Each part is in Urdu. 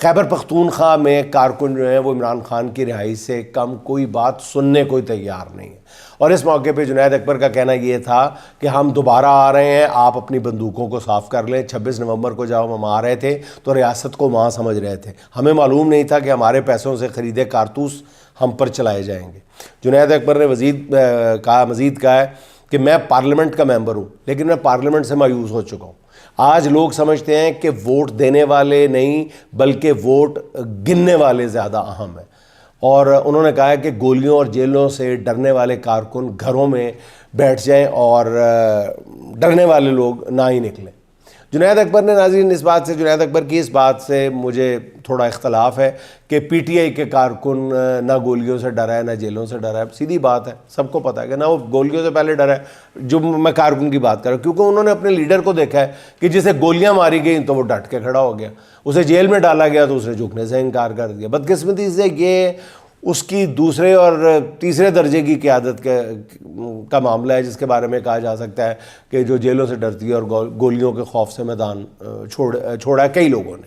خیبر پختونخوا میں کارکن جو ہیں وہ عمران خان کی رہائی سے کم کوئی بات سننے کو تیار نہیں ہے، اور اس موقع پہ جنید اکبر کا کہنا یہ تھا کہ ہم دوبارہ آ رہے ہیں، آپ اپنی بندوقوں کو صاف کر لیں۔ 26 نومبر کو جب ہم آ رہے تھے تو ریاست کو ماں سمجھ رہے تھے، ہمیں معلوم نہیں تھا کہ ہمارے پیسوں سے خریدے کارتوس ہم پر چلائے جائیں گے۔ جنید اکبر نے مزید کہا ہے کہ میں پارلیمنٹ کا ممبر ہوں، لیکن میں پارلیمنٹ سے مایوس ہو چکا ہوں۔ آج لوگ سمجھتے ہیں کہ ووٹ دینے والے نہیں بلکہ ووٹ گننے والے زیادہ اہم ہیں، اور انہوں نے کہا ہے کہ گولیوں اور جیلوں سے ڈرنے والے کارکن گھروں میں بیٹھ جائیں اور ڈرنے والے لوگ نہ ہی نکلیں۔ جنید اکبر نے ناظرین جنید اکبر کی اس بات سے مجھے تھوڑا اختلاف ہے کہ پی ٹی آئی کے کارکن نہ گولیوں سے ڈرا ہے نہ جیلوں سے ڈرا ہے۔ سیدھی بات ہے، سب کو پتہ ہے کہ نہ وہ گولیوں سے پہلے ڈرا ہے، جو میں کارکن کی بات کر رہا ہوں، کیونکہ انہوں نے اپنے لیڈر کو دیکھا ہے کہ جسے گولیاں ماری گئیں تو وہ ڈٹ کے کھڑا ہو گیا، اسے جیل میں ڈالا گیا تو اس نے جھکنے سے انکار کر دیا۔ بدقسمتی سے یہ اس کی دوسرے اور تیسرے درجے کی قیادت کا معاملہ ہے، جس کے بارے میں کہا جا سکتا ہے کہ جو جیلوں سے ڈرتی ہے اور گولیوں کے خوف سے میدان چھوڑا ہے کئی لوگوں نے۔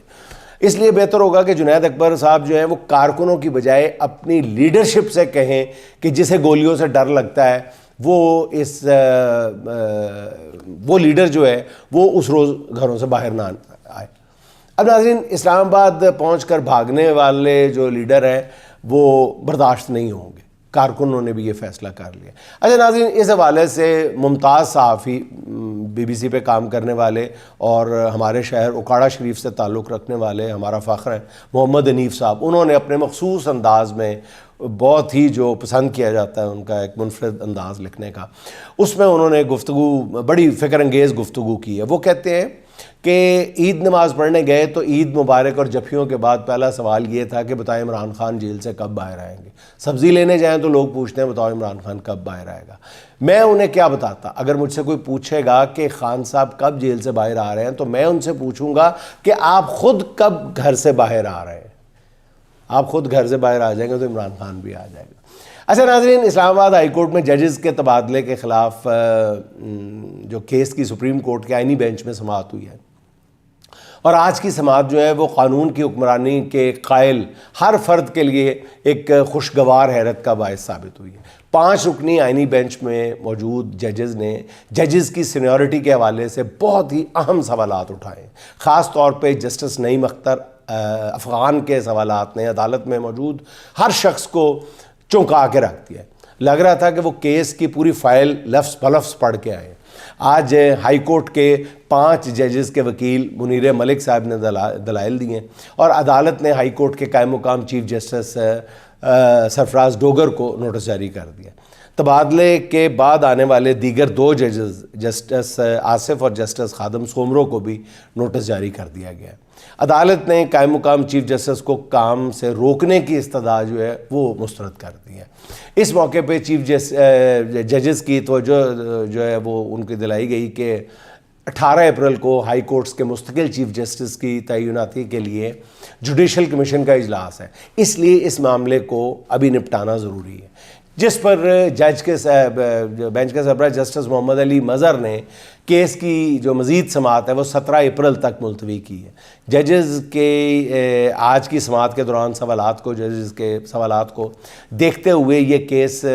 اس لیے بہتر ہوگا کہ جنید اکبر صاحب جو ہیں وہ کارکنوں کی بجائے اپنی لیڈرشپ سے کہیں کہ جسے گولیوں سے ڈر لگتا ہے وہ لیڈر جو ہے وہ اس روز گھروں سے باہر نہ آئے۔ اب ناظرین، اسلام آباد پہنچ کر بھاگنے والے جو لیڈر ہیں وہ برداشت نہیں ہوں گے، کارکنوں نے بھی یہ فیصلہ کر لیا۔ اچھا ناظرین، اس حوالے سے ممتاز صحافی بی بی سی پہ کام کرنے والے اور ہمارے شہر اکاڑا شریف سے تعلق رکھنے والے ہمارا فخر ہیں محمد حنیف صاحب، انہوں نے اپنے مخصوص انداز میں بہت ہی جو پسند کیا جاتا ہے ان کا ایک منفرد انداز لکھنے کا، اس میں انہوں نے بڑی فکر انگیز گفتگو کی ہے۔ وہ کہتے ہیں کہ عید نماز پڑھنے گئے تو عید مبارک اور جفیوں کے بعد پہلا سوال یہ تھا کہ بتائیں عمران خان جیل سے کب باہر آئیں گے۔ سبزی لینے جائیں تو لوگ پوچھتے ہیں بتاؤ عمران خان کب باہر آئے گا۔ میں انہیں کیا بتاتا؟ اگر مجھ سے کوئی پوچھے گا کہ خان صاحب کب جیل سے باہر آ رہے ہیں تو میں ان سے پوچھوں گا کہ آپ خود کب گھر سے باہر آ رہے ہیں۔ آپ خود گھر سے باہر آ جائیں گے تو عمران خان بھی آ جائے گا۔ اچھا ناظرین، اسلام آباد ہائی کورٹ میں ججز کے تبادلے کے خلاف جو کیس کی سپریم کورٹ کے آئینی بینچ میں سماعت ہوئی ہے، اور آج کی سماعت جو ہے وہ قانون کی حکمرانی کے قائل ہر فرد کے لیے ایک خوشگوار حیرت کا باعث ثابت ہوئی ہے۔ 5 رکنی آئینی بینچ میں موجود ججز نے ججز کی سینیورٹی کے حوالے سے بہت ہی اہم سوالات اٹھائے، خاص طور پہ جسٹس نعیم اختر افغان کے سوالات نے عدالت میں موجود ہر شخص کو چونکا کے رکھ دیا۔ لگ رہا تھا کہ وہ کیس کی پوری فائل لفظ بلفظ پڑھ کے آئے۔ آج ہائی کورٹ کے 5 ججز کے وکیل منیر ملک صاحب نے دلائل دیے اور عدالت نے ہائی کورٹ کے قائم مقام چیف جسٹس سرفراز ڈوگر کو نوٹس جاری کر دیا۔ تبادلے کے بعد آنے والے دیگر 2 ججز جسٹس آصف اور جسٹس خادم سومرو کو بھی نوٹس جاری کر دیا گیا۔ عدالت نے قائم مقام چیف جسٹس کو کام سے روکنے کی استدعا جو ہے وہ مسترد کر دی ہے۔ اس موقع پہ چیف ججز کی توجہ جو ہے وہ ان کی دلائی گئی کہ 18 اپریل کو ہائی کورٹس کے مستقل چیف جسٹس کی تعیناتی کے لیے جوڈیشل کمیشن کا اجلاس ہے، اس لیے اس معاملے کو ابھی نپٹانا ضروری ہے، جس پر بینچ کے سربراہ جسٹس محمد علی مظہر نے کیس کی جو مزید سماعت ہے وہ 17 اپریل تک ملتوی کی ہے۔ ججز کے آج کی سماعت کے دوران ججز کے سوالات کو دیکھتے ہوئے یہ کیس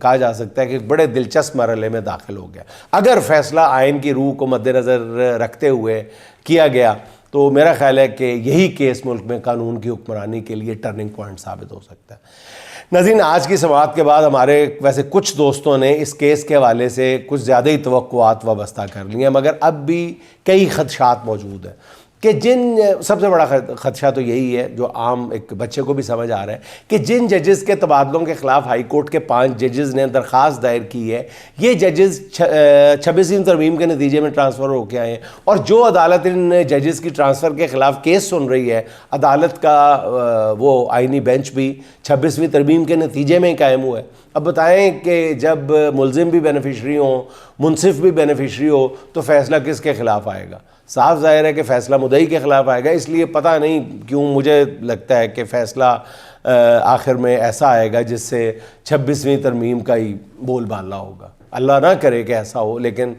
کہا جا سکتا ہے کہ بڑے دلچسپ مرحلے میں داخل ہو گیا۔ اگر فیصلہ آئین کی روح کو مد نظر رکھتے ہوئے کیا گیا تو میرا خیال ہے کہ یہی کیس ملک میں قانون کی حکمرانی کے لیے ٹرننگ پوائنٹ ثابت ہو سکتا ہے۔ ناظرین، آج کی سماعت کے بعد ہمارے ویسے کچھ دوستوں نے اس کیس کے حوالے سے کچھ زیادہ ہی توقعات وابستہ کر لی ہیں، مگر اب بھی کئی خدشات موجود ہیں کہ سب سے بڑا خدشہ تو یہی ہے جو عام ایک بچے کو بھی سمجھ آ رہا ہے کہ جن ججز کے تبادلوں کے خلاف ہائی کورٹ کے 5 ججز نے درخواست دائر کی ہے، یہ ججز 26ویں ترمیم کے نتیجے میں ٹرانسفر ہو کے آئے ہیں، اور جو عدالت ان ججز کی ٹرانسفر کے خلاف کیس سن رہی ہے، عدالت کا وہ آئینی بینچ بھی 26ویں ترمیم کے نتیجے میں ہی قائم ہوا ہے۔ اب بتائیں کہ جب ملزم بھی بینیفیشری ہوں، منصف بھی بینیفیشری ہو، تو فیصلہ کس کے خلاف آئے گا؟ صاف ظاہر ہے کہ فیصلہ مدعی کے خلاف آئے گا۔ اس لیے پتہ نہیں کیوں مجھے لگتا ہے کہ فیصلہ آخر میں ایسا آئے گا جس سے 26ویں ترمیم کا ہی بول بالا ہوگا۔ اللہ نہ کرے کہ ایسا ہو، لیکن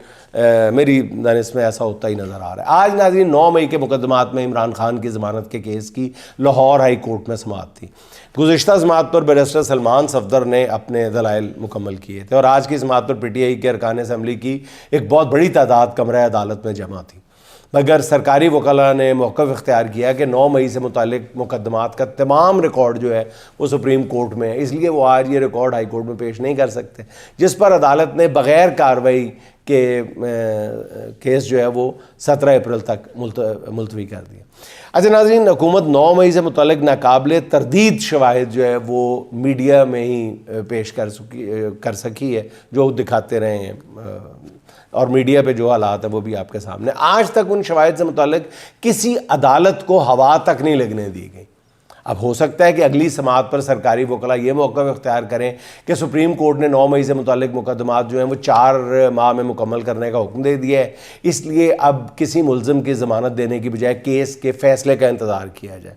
میری دانش میں ایسا ہوتا ہی نظر آ رہا ہے۔ آج ناظرین 9 مئی کے مقدمات میں عمران خان کی ضمانت کے کیس کی لاہور ہائی کورٹ میں سماعت تھی۔ گزشتہ سماعت پر بیرسٹر سلمان صفدر نے اپنے دلائل مکمل کیے تھے، اور آج کی سماعت پر پی ٹی آئی کے ارکان اسمبلی کی ایک بہت بڑی تعداد کمرہ عدالت میں جمع تھی، مگر سرکاری وکلاء نے موقف اختیار کیا کہ 9 مئی سے متعلق مقدمات کا تمام ریکارڈ جو ہے وہ سپریم کورٹ میں ہے، اس لیے وہ آج یہ ریکارڈ ہائی کورٹ میں پیش نہیں کر سکتے، جس پر عدالت نے بغیر کارروائی کے کیس جو ہے وہ 17 اپریل تک ملتوی کر دیا۔ اچھا ناظرین، حکومت 9 مئی سے متعلق ناقابل تردید شواہد جو ہے وہ میڈیا میں ہی پیش کر سکی ہے، جو دکھاتے رہے ہیں، اور میڈیا پہ جو حالات ہیں وہ بھی آپ کے سامنے۔ آج تک ان شواہد سے متعلق کسی عدالت کو ہوا تک نہیں لگنے دی گئی۔ اب ہو سکتا ہے کہ اگلی سماعت پر سرکاری وکلاء یہ موقف اختیار کریں کہ سپریم کورٹ نے 9 مئی سے متعلق مقدمات جو ہیں وہ 4 ماہ میں مکمل کرنے کا حکم دے دیا ہے، اس لیے اب کسی ملزم کی ضمانت دینے کی بجائے کیس کے فیصلے کا انتظار کیا جائے۔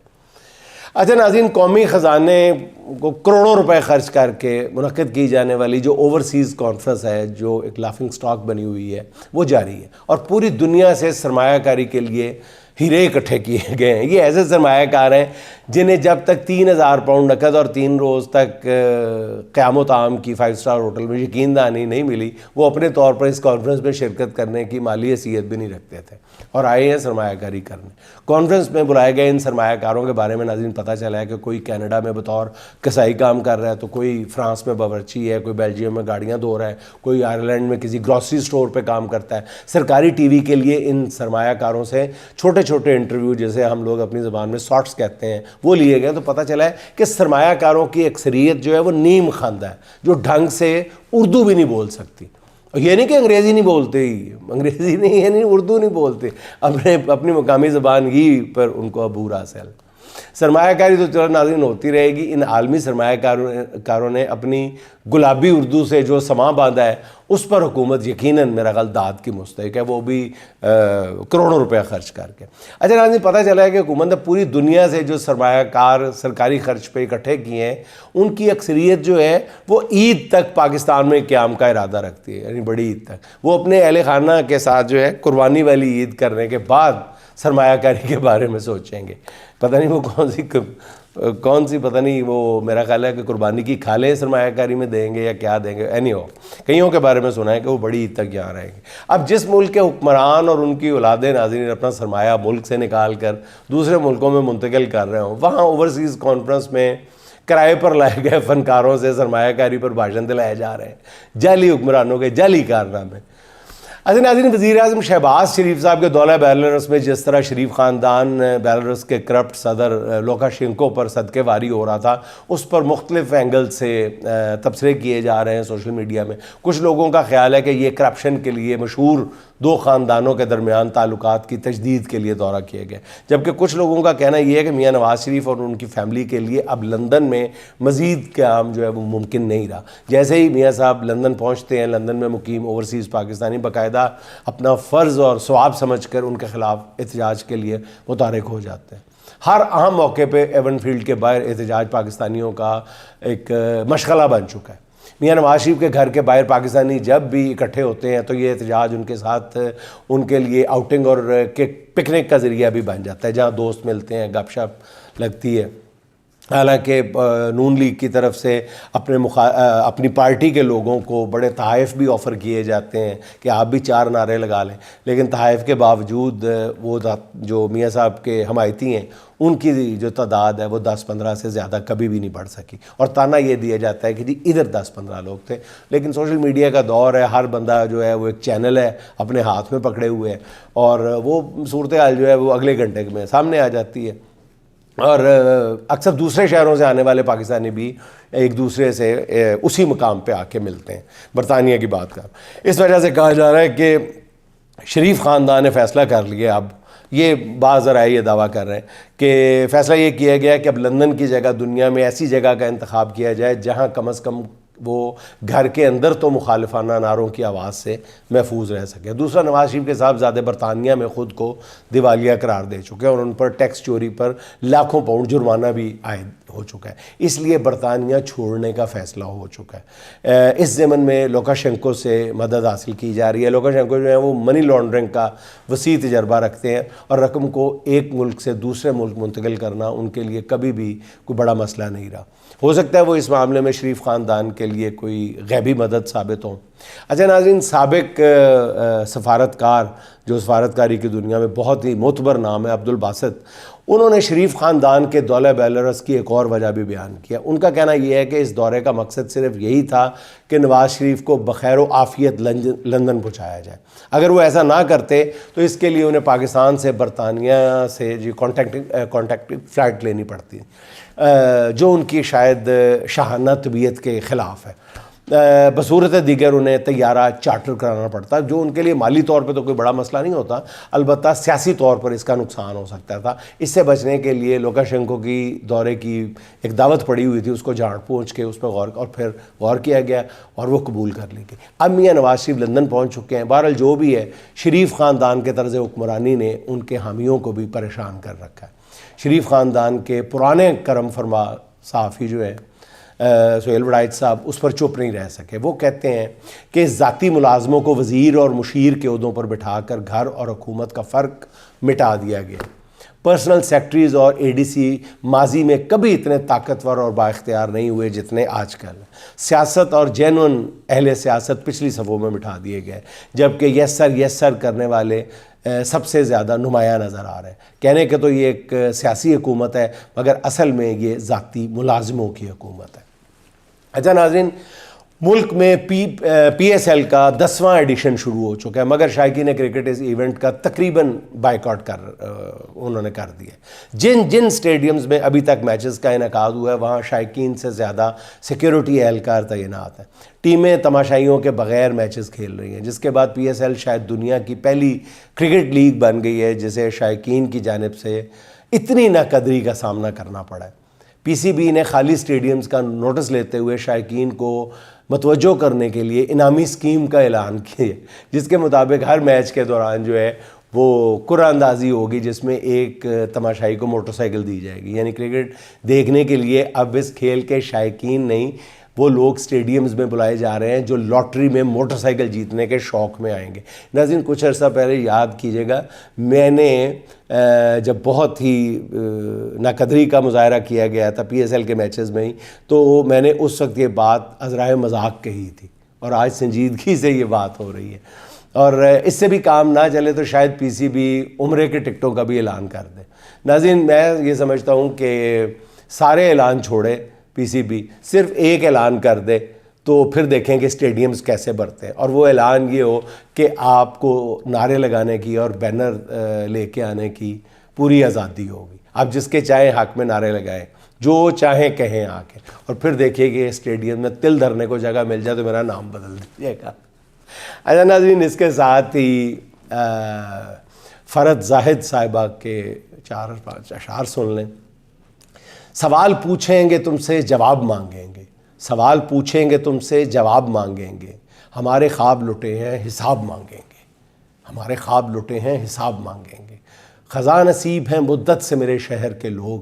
اچھا ناظرین، قومی خزانے کو کروڑوں روپے خرچ کر کے منعقد کی جانے والی جو اوورسیز کانفرنس ہے، جو ایک لافنگ سٹاک بنی ہوئی ہے، وہ جاری ہے، اور پوری دنیا سے سرمایہ کاری کے لیے ہیرے اکٹھے کیے گئے ہیں۔ یہ ایسے سرمایہ کار ہیں جنہیں جب تک 3000 پاؤنڈ نقد اور 3 روز تک قیام و طعام کی 5 اسٹار ہوٹل میں یقین دہانی نہیں ملی، وہ اپنے طور پر اس کانفرنس میں شرکت کرنے کی مالی حیثیت بھی نہیں رکھتے تھے، اور آئے ہیں سرمایہ کاری کرنے۔ کانفرنس میں بلائے گئے ان سرمایہ کاروں کے بارے میں ناظرین پتہ چلا ہے کہ کوئی کینیڈا میں بطور کسائی کام کر رہا ہے، تو کوئی فرانس میں باورچی ہے، کوئی بیلجیم میں گاڑیاں دھو رہا ہے، کوئی آئرلینڈ میں کسی گروسری سٹور پہ کام کرتا ہے۔ سرکاری ٹی وی کے لیے ان سرمایہ کاروں سے چھوٹے چھوٹے انٹرویو، جیسے ہم لوگ اپنی زبان میں شارٹس کہتے ہیں، وہ لیے گئے، تو پتہ چلا ہے کہ سرمایہ کاروں کی اکثریت جو ہے وہ نیم خواندہ ہے، جو ڈھنگ سے اردو بھی نہیں بول سکتی۔ یہ نہیں کہ انگریزی نہیں بولتے، انگریزی نہیں، یعنی اردو نہیں بولتے، اپنی مقامی زبان ہی پر ان کو عبور حاصل۔ سرمایہ کاری تو چلو ناظرین ہوتی رہے گی، ان عالمی سرمایہ کاروں نے اپنی گلابی اردو سے جو سماں باندھا ہے اس پر حکومت یقیناً میرا خیال داد کی مستحق ہے، وہ بھی کروڑوں روپے خرچ کر کے۔ اچھا ناظرین، پتہ چلا ہے کہ حکومت نے پوری دنیا سے جو سرمایہ کار سرکاری خرچ پہ اکٹھے کیے ہیں، ان کی اکثریت جو ہے وہ عید تک پاکستان میں قیام کا ارادہ رکھتی ہے، یعنی بڑی عید تک وہ اپنے اہل خانہ کے ساتھ جو ہے قربانی والی عید کرنے کے بعد سرمایہ کاری کے بارے میں سوچیں گے۔ پتہ نہیں وہ کون سی پتہ نہیں، وہ میرا خیال ہے کہ قربانی کی کھالیں سرمایہ کاری میں دیں گے یا کیا دیں گے، اینی ہو، کئیوں کے بارے میں سنا ہے کہ وہ بڑی عید تک یہاں رہیں گے۔ اب جس ملک کے حکمران اور ان کی اولادیں ناظرین اپنا سرمایہ ملک سے نکال کر دوسرے ملکوں میں منتقل کر رہے ہوں، وہاں اوورسیز کانفرنس میں کرائے پر لائے گئے فنکاروں سے سرمایہ کاری پر بھاشن دلائے جا رہے ہیں، جعلی حکمرانوں کے جعلی کارنامے۔ اچھا ناظرین، وزیر اعظم شہباز شریف صاحب کے دورہ بیلاروس میں جس طرح شریف خاندان بیلاروس کے کرپٹ صدر لوکاشینکو پر صدقے واری ہو رہا تھا، اس پر مختلف اینگل سے تبصرے کیے جا رہے ہیں سوشل میڈیا میں۔ کچھ لوگوں کا خیال ہے کہ یہ کرپشن کے لیے مشہور 2 خاندانوں کے درمیان تعلقات کی تجدید کے لیے دورہ کیے گئے، جبکہ کچھ لوگوں کا کہنا یہ ہے کہ میاں نواز شریف اور ان کی فیملی کے لیے اب لندن میں مزید قیام جو ہے وہ ممکن نہیں رہا۔ جیسے ہی میاں صاحب لندن پہنچتے ہیں، لندن میں مقیم اوورسیز پاکستانی باقاعدہ اپنا فرض اور ثواب سمجھ کر ان کے خلاف احتجاج کے لیے متحرک ہو جاتے ہیں۔ ہر اہم موقع پہ ایون فیلڈ کے باہر احتجاج پاکستانیوں کا ایک مشغلہ بن چکا ہے۔ میاں نواز شریف کے گھر کے باہر پاکستانی جب بھی اکٹھے ہوتے ہیں تو یہ احتجاج ان کے ساتھ ان کے لیے آؤٹنگ اور پکنک کا ذریعہ بھی بن جاتا ہے، جہاں دوست ملتے ہیں، گپ شپ لگتی ہے۔ حالانکہ نون لیگ کی طرف سے اپنی پارٹی کے لوگوں کو بڑے تحائف بھی آفر کیے جاتے ہیں کہ آپ بھی 4 نعرے لگا لیں، لیکن تحائف کے باوجود وہ جو میاں صاحب کے حمایتی ہیں ان کی جو تعداد ہے وہ 10-15 سے زیادہ کبھی بھی نہیں بڑھ سکی، اور تانا یہ دیا جاتا ہے کہ جی ادھر 10-15 لوگ تھے۔ لیکن سوشل میڈیا کا دور ہے، ہر بندہ جو ہے وہ ایک چینل ہے اپنے ہاتھ میں پکڑے ہوئے ہیں، اور وہ صورتحال جو ہے وہ اگلے گھنٹے میں سامنے آ جاتی ہے، اور اکثر دوسرے شہروں سے آنے والے پاکستانی بھی ایک دوسرے سے اسی مقام پہ آ کے ملتے ہیں۔ برطانیہ کی بات کر، اس وجہ سے کہا جا رہا ہے کہ شریف خاندان نے فیصلہ کر لیا، اب یہ بعض ذرائع یہ دعویٰ کر رہے ہیں کہ فیصلہ یہ کیا گیا کہ اب لندن کی جگہ دنیا میں ایسی جگہ کا انتخاب کیا جائے جہاں کم از کم وہ گھر کے اندر تو مخالفانہ نعروں کی آواز سے محفوظ رہ سکے۔ دوسرا، نواز شریف کے صاحبزادے برطانیہ میں خود کو دیوالیہ قرار دے چکے ہیں اور ان پر ٹیکس چوری پر لاکھوں پاؤنڈ جرمانہ بھی عائد ہو چکا ہے، اس لیے برطانیہ چھوڑنے کا فیصلہ ہو چکا ہے۔ اس ضمن میں لوکاشینکو سے مدد حاصل کی جا رہی ہے۔ لوکاشینکو جو ہیں وہ منی لانڈرنگ کا وسیع تجربہ رکھتے ہیں اور رقم کو ایک ملک سے دوسرے ملک منتقل کرنا ان کے لیے کبھی بھی کوئی بڑا مسئلہ نہیں رہا۔ ہو سکتا ہے وہ اس معاملے میں شریف خاندان کے لیے کوئی غیبی مدد ثابت ہوں۔ اچھا ناظرین، سابق سفارتکار جو سفارتکاری کی دنیا میں بہت ہی معتبر نام ہے، عبدالباسط، انہوں نے شریف خاندان کے دورہ بیلاروس کی ایک اور وجہ بھی بیان کیا۔ ان کا کہنا یہ ہے کہ اس دورے کا مقصد صرف یہی تھا کہ نواز شریف کو بخیر و عافیت لندن پہنچایا جائے۔ اگر وہ ایسا نہ کرتے تو اس کے لیے انہیں پاکستان سے برطانیہ سے کانٹیکٹ فلائٹ لینی پڑتی، جو ان کی شاید شاہانہ طبیعت کے خلاف ہے۔ بصورت دیگر انہیں طیارہ چارٹر کرانا پڑتا، جو ان کے لیے مالی طور پہ تو کوئی بڑا مسئلہ نہیں ہوتا، البتہ سیاسی طور پر اس کا نقصان ہو سکتا تھا۔ اس سے بچنے کے لیے لوکاشینکو کی دورے کی ایک دعوت پڑی ہوئی تھی، اس کو جان پہنچ کے اس پہ پھر غور کیا گیا اور وہ قبول کر لی گئی۔ اب میاں نواز شریف لندن پہنچ چکے ہیں۔ بہرحال جو بھی ہے، شریف خاندان کے طرز حکمرانی نے ان کے حامیوں کو بھی پریشان کر رکھا ہے۔ شریف خاندان کے پرانے کرم فرما صحافی جو ہیں سہیل وڑائچ صاحب، اس پر چپ نہیں رہ سکے۔ وہ کہتے ہیں کہ ذاتی ملازموں کو وزیر اور مشیر کے عہدوں پر بٹھا کر گھر اور حکومت کا فرق مٹا دیا گیا۔ پرسنل سیکرٹریز اور اے ڈی سی ماضی میں کبھی اتنے طاقتور اور با اختیار نہیں ہوئے جتنے آج کل۔ سیاست اور جینون اہل سیاست پچھلی صفوں میں بٹھا دیے گئے، جبکہ یس سر کرنے والے سب سے زیادہ نمایاں نظر آ رہے ہیں۔ کہنے کہ تو یہ ایک سیاسی حکومت ہے، مگر اصل میں یہ ذاتی ملازموں کی حکومت ہے۔ اچھا ناظرین، ملک میں پی ایس ایل کا 10واں ایڈیشن شروع ہو چکا ہے، مگر شائقین کرکٹ اس ایونٹ کا تقریباً بائیکاٹ انہوں نے کر دیا۔ جن سٹیڈیمز میں ابھی تک میچز کا انعقاد ہوا ہے وہاں شائقین سے زیادہ سیکیورٹی اہلکار تعینات ہیں۔ ٹیمیں تماشائیوں کے بغیر میچز کھیل رہی ہیں، جس کے بعد پی ایس ایل شاید دنیا کی پہلی کرکٹ لیگ بن گئی ہے جسے شائقین کی جانب سے اتنی ناقدری کا سامنا کرنا پڑا ہے۔ پی سی بی نے خالی سٹیڈیمز کا نوٹس لیتے ہوئے شائقین کو متوجہ کرنے کے لیے انعامی اسکیم کا اعلان کیا، جس کے مطابق ہر میچ کے دوران جو ہے وہ قرعہ اندازی ہوگی، جس میں ایک تماشائی کو موٹر سائیکل دی جائے گی۔ یعنی کرکٹ دیکھنے کے لیے اب اس کھیل کے شائقین نہیں، وہ لوگ سٹیڈیمز میں بلائے جا رہے ہیں جو لاٹری میں موٹر سائیکل جیتنے کے شوق میں آئیں گے۔ ناظرین، کچھ عرصہ پہلے یاد کیجیے گا، میں نے جب بہت ہی ناقدری کا مظاہرہ کیا گیا تھا پی ایس ایل کے میچز میں ہی، تو میں نے اس وقت یہ بات عذرائے مذاق کہی تھی، اور آج سنجیدگی سے یہ بات ہو رہی ہے۔ اور اس سے بھی کام نہ چلے تو شاید پی سی بی عمرے کے ٹکٹوں کا بھی اعلان کر دے۔ ناظرین، میں یہ سمجھتا ہوں کہ سارے اعلان چھوڑے، پی سی بی صرف ایک اعلان کر دے تو پھر دیکھیں کہ سٹیڈیمز کیسے بھرتے ہیں، اور وہ اعلان یہ ہو کہ آپ کو نعرے لگانے کی اور بینر لے کے آنے کی پوری آزادی ہوگی۔ آپ جس کے چاہیں حق میں نعرے لگائیں، جو چاہیں کہیں آ کے، اور پھر دیکھیے کہ اسٹیڈیم میں تل دھرنے کو جگہ مل جائے تو میرا نام بدل دیجیے گا۔ اچھا ناظرین، اس کے ساتھ ہی فرد زاہد صاحبہ کے 4-5 اشعار سن لیں۔ سوال پوچھیں گے تم سے جواب مانگیں گے، سوال پوچھیں گے تم سے جواب مانگیں گے، ہمارے خواب لٹے ہیں حساب مانگیں گے، ہمارے خواب لٹے ہیں حساب مانگیں گے۔ خزاں نصیب ہیں مدت سے میرے شہر کے لوگ،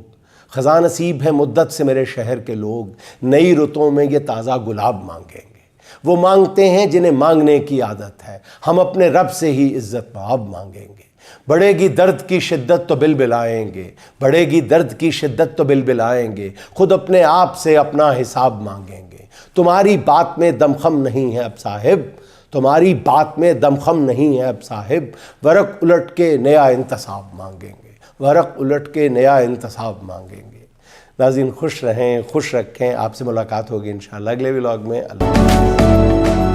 خزاں نصیب ہیں مدت سے میرے شہر کے لوگ، نئی رتوں میں یہ تازہ گلاب مانگیں گے۔ وہ مانگتے ہیں جنہیں مانگنے کی عادت ہے، ہم اپنے رب سے ہی عزت مآب مانگیں گے۔ بڑھے گی درد کی شدت تو بلبلائیں گے، بڑھے گی درد کی شدت تو بلبلائیں گے، خود اپنے آپ سے اپنا حساب مانگیں گے۔ تمہاری بات میں دمخم نہیں ہے اب صاحب، تمہاری بات میں دمخم نہیں ہے اب صاحب، ورق الٹ کے نیا انتصاب مانگیں گے، ورق الٹ کے نیا انتصاب مانگیں گے۔ ناظرین، خوش رہیں، خوش رکھیں۔ آپ سے ملاقات ہوگی انشاءاللہ اگلے ولاگ میں۔ اللہ حافظ۔